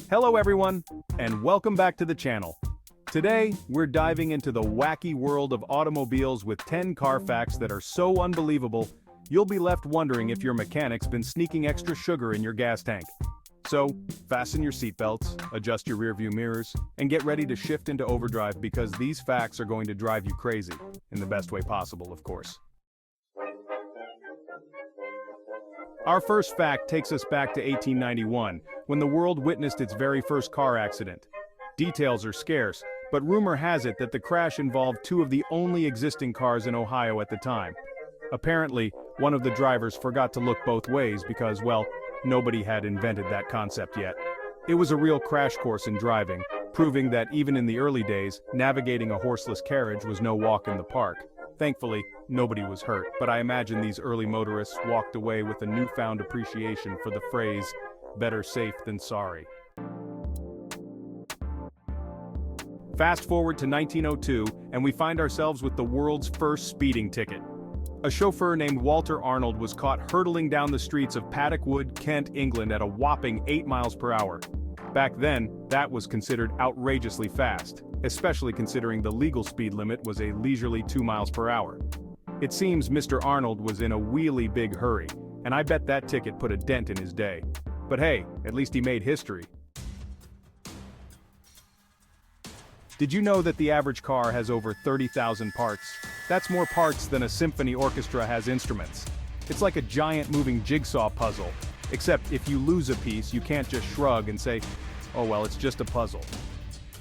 Hello everyone, and welcome back to the channel. Today, we're diving into the wacky world of automobiles with 10 car facts that are so unbelievable, you'll be left wondering if your mechanic's been sneaking extra sugar in your gas tank. So, fasten your seatbelts, adjust your rearview mirrors, and get ready to shift into overdrive because these facts are going to drive you crazy, in the best way possible, of course. Our first fact takes us back to 1891, when the world witnessed its very first car accident. Details are scarce, but rumor has it that the crash involved two of the only existing cars in Ohio at the time. Apparently, one of the drivers forgot to look both ways because, well, nobody had invented that concept yet. It was a real crash course in driving, proving that even in the early days, navigating a horseless carriage was no walk in the park. Thankfully, nobody was hurt, but I imagine these early motorists walked away with a newfound appreciation for the phrase, "better safe than sorry." Fast forward to 1902, and we find ourselves with the world's first speeding ticket. A chauffeur named Walter Arnold was caught hurtling down the streets of Paddock Wood, Kent, England at a whopping 8 miles per hour. Back then, that was considered outrageously fast, especially considering the legal speed limit was a leisurely 2 miles per hour. It seems Mr. Arnold was in a really big hurry, and I bet that ticket put a dent in his day. But hey, at least he made history. Did you know that the average car has over 30,000 parts? That's more parts than a symphony orchestra has instruments. It's like a giant moving jigsaw puzzle, except if you lose a piece, you can't just shrug and say, "Oh well, it's just a puzzle."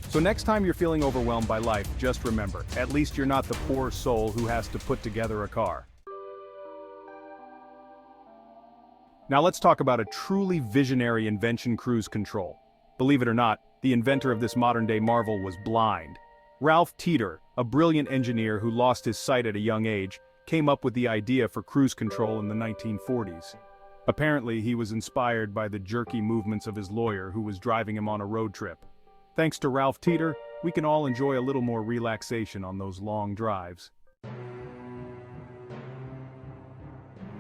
So next time you're feeling overwhelmed by life, just remember, at least you're not the poor soul who has to put together a car. Now let's talk about a truly visionary invention: cruise control. Believe it or not, the inventor of this modern-day marvel was blind. Ralph Teeter, a brilliant engineer who lost his sight at a young age, came up with the idea for cruise control in the 1940s. Apparently, he was inspired by the jerky movements of his lawyer who was driving him on a road trip. Thanks to Ralph Teeter, we can all enjoy a little more relaxation on those long drives.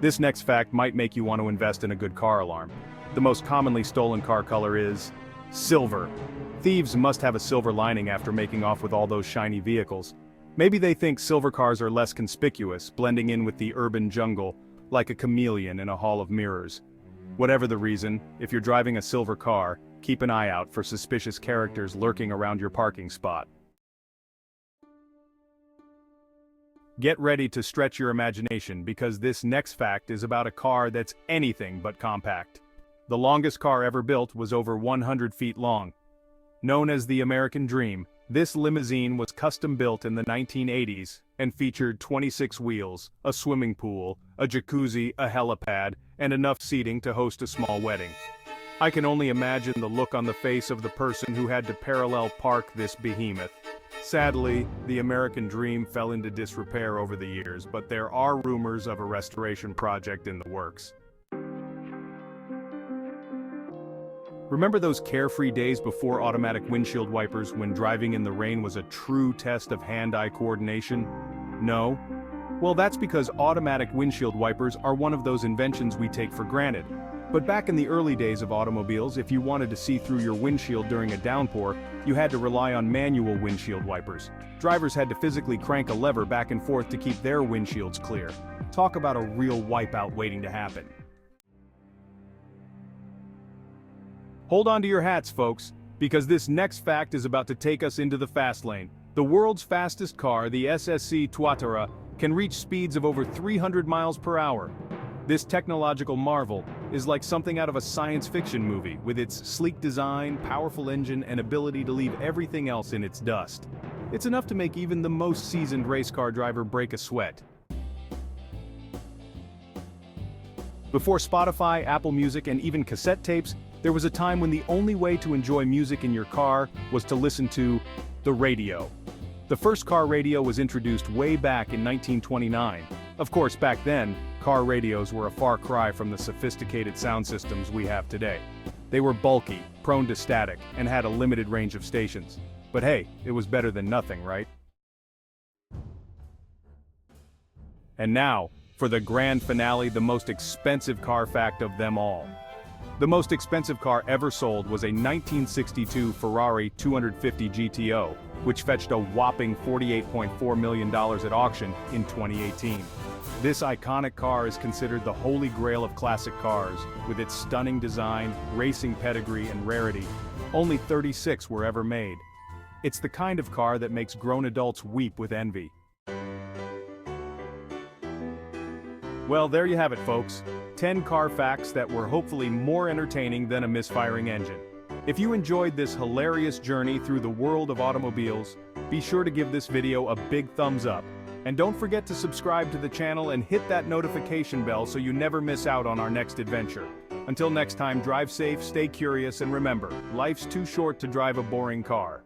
This next fact might make you want to invest in a good car alarm. The most commonly stolen car color is silver. Thieves must have a silver lining after making off with all those shiny vehicles. Maybe they think silver cars are less conspicuous, blending in with the urban jungle, like a chameleon in a hall of mirrors. Whatever the reason, if you're driving a silver car, keep an eye out for suspicious characters lurking around your parking spot. Get ready to stretch your imagination because this next fact is about a car that's anything but compact. The longest car ever built was over 100 feet long. Known as the American Dream, this limousine was custom built in the 1980s and featured 26 wheels, a swimming pool, a jacuzzi, a helipad, and enough seating to host a small wedding. I can only imagine the look on the face of the person who had to parallel park this behemoth. Sadly, the American Dream fell into disrepair over the years, but there are rumors of a restoration project in the works. Remember those carefree days before automatic windshield wipers when driving in the rain was a true test of hand-eye coordination? No? Well, that's because automatic windshield wipers are one of those inventions we take for granted. But back in the early days of automobiles, if you wanted to see through your windshield during a downpour, you had to rely on manual windshield wipers. Drivers had to physically crank a lever back and forth to keep their windshields clear. Talk about a real wipeout waiting to happen. Hold on to your hats, folks, because this next fact is about to take us into the fast lane. The world's fastest car, the SSC Tuatara, can reach speeds of over 300 miles per hour. This technological marvel is like something out of a science fiction movie, with its sleek design, powerful engine, and ability to leave everything else in its dust. It's enough to make even the most seasoned race car driver break a sweat. Before Spotify, Apple Music, and even cassette tapes, there was a time when the only way to enjoy music in your car was to listen to the radio. The first car radio was introduced way back in 1929. Of course, back then, car radios were a far cry from the sophisticated sound systems we have today. They were bulky, prone to static, and had a limited range of stations. But hey, it was better than nothing, right? And now, for the grand finale, the most expensive car fact of them all. The most expensive car ever sold was a 1962 Ferrari 250 GTO, which fetched a whopping $48.4 million at auction in 2018. This iconic car is considered the holy grail of classic cars, with its stunning design, racing pedigree, and rarity. Only 36 were ever made. It's the kind of car that makes grown adults weep with envy. Well, there you have it, folks. 10 car facts that were hopefully more entertaining than a misfiring engine. If you enjoyed this hilarious journey through the world of automobiles, be sure to give this video a big thumbs up. And don't forget to subscribe to the channel and hit that notification bell so you never miss out on our next adventure. Until next time, drive safe, stay curious, and remember, life's too short to drive a boring car.